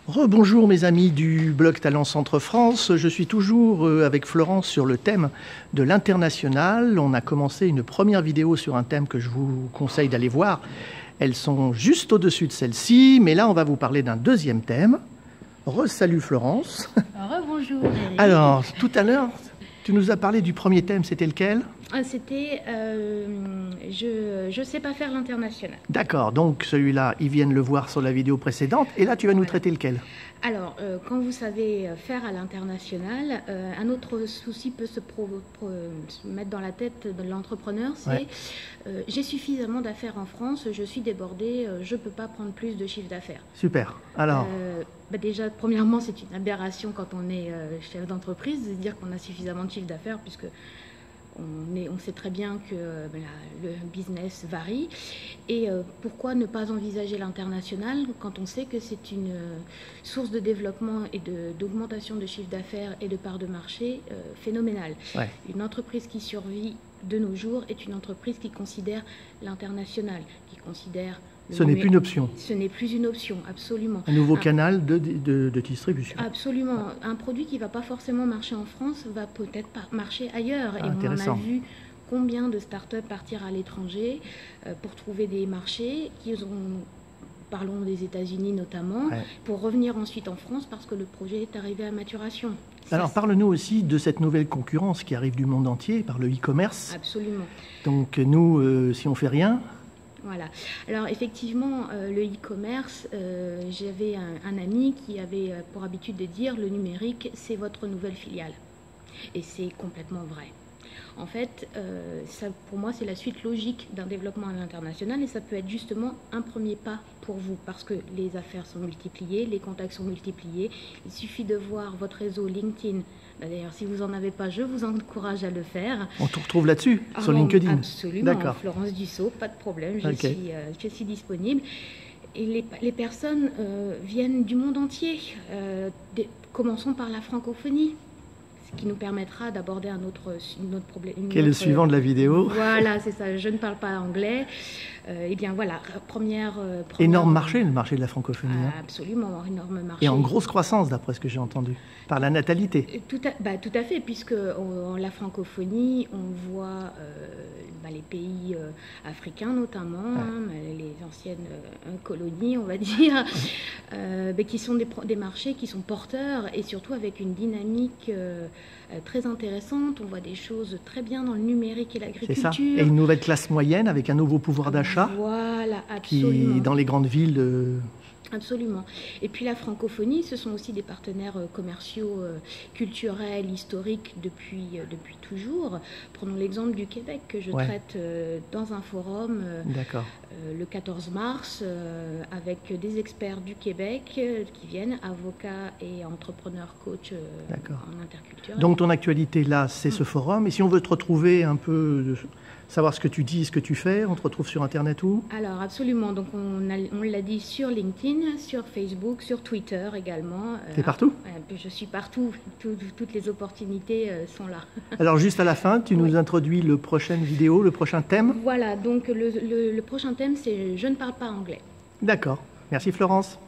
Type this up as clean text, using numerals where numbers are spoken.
Rebonjour mes amis du blog Talent Centre France, je suis toujours avec Florence sur le thème de l'international. On a commencé une première vidéo sur un thème que je vous conseille d'aller voir. Elles sont juste au-dessus de celle-ci, mais là on va vous parler d'un deuxième thème. Re-salut Florence. Rebonjour Eric. Alors, tout à l'heure, tu nous as parlé du premier thème, c'était lequel ? C'était je sais pas faire l'international. D'accord, donc celui-là, ils viennent le voir sur la vidéo précédente, et là tu vas nous traiter lequel ? Alors, quand vous savez faire à l'international, un autre souci peut se mettre dans la tête de l'entrepreneur, c'est j'ai suffisamment d'affaires en France, je suis débordé, je ne peux pas prendre plus de chiffre d'affaires. Super, alors déjà, premièrement, c'est une aberration quand on est chef d'entreprise de se dire qu'on a suffisamment de chiffre d'affaires, puisque on sait très bien que le business varie. Et pourquoi ne pas envisager l'international quand on sait que c'est une source de développement et d'augmentation de chiffre d'affaires et de part de marché phénoménale. Une entreprise qui survit de nos jours est une entreprise qui considère l'international, qui considère... Ce n'est plus une option. Ce n'est plus une option, absolument. Un nouveau canal de distribution. Absolument. Un produit qui ne va pas forcément marcher en France va peut-être pas marcher ailleurs. Et on a vu combien de startups partir à l'étranger pour trouver des marchés parlons des États-Unis notamment, pour revenir ensuite en France parce que le projet est arrivé à maturation. Alors parle-nous aussi de cette nouvelle concurrence qui arrive du monde entier par le e-commerce. Absolument. Donc nous, si on fait rien... Voilà. Alors effectivement, le e-commerce, j'avais un ami qui avait pour habitude de dire le numérique, c'est votre nouvelle filiale. Et c'est complètement vrai. En fait, pour moi, c'est la suite logique d'un développement à l'international et ça peut être justement un premier pas pour vous parce que les affaires sont multipliées, les contacts sont multipliés. Il suffit de voir votre réseau LinkedIn. D'ailleurs, si vous n'en avez pas, je vous encourage à le faire. On te retrouve là-dessus, sur LinkedIn. Absolument, d'accord. Florence Dussault, pas de problème, je suis disponible. Et les personnes viennent du monde entier. Commençons par la francophonie, ce qui nous permettra d'aborder un autre problème. Quel est le suivant de la vidéo ? Voilà, c'est ça, je ne parle pas anglais. Eh bien voilà, première... Énorme marché, le marché de la francophonie. Absolument, énorme marché. Et en grosse croissance, d'après ce que j'ai entendu, par la natalité. Tout à fait, puisque la francophonie, on voit les pays africains notamment, les anciennes colonies, on va dire, qui sont des marchés qui sont porteurs et surtout avec une dynamique très intéressante. On voit des choses très bien dans le numérique et l'agriculture. C'est ça, et une nouvelle classe moyenne avec un nouveau pouvoir d'achat. Voilà, absolument. Qui, dans les grandes villes... Absolument. Et puis la francophonie, ce sont aussi des partenaires commerciaux, culturels, historiques depuis toujours. Prenons l'exemple du Québec que je traite dans un forum le 14 mars avec des experts du Québec qui viennent, avocats et entrepreneurs coachs en interculture. Donc ton actualité là, c'est ce forum. Et si on veut te retrouver un peu... savoir ce que tu dis, ce que tu fais, on te retrouve sur Internet où ? Alors absolument, donc on l'a dit sur LinkedIn, sur Facebook, sur Twitter également. T'es partout ? Je suis partout, toutes les opportunités sont là. Alors juste à la fin, tu nous introduis le prochaine vidéo, le prochain thème ? Voilà, donc le prochain thème c'est « Je ne parle pas anglais ». D'accord, merci Florence.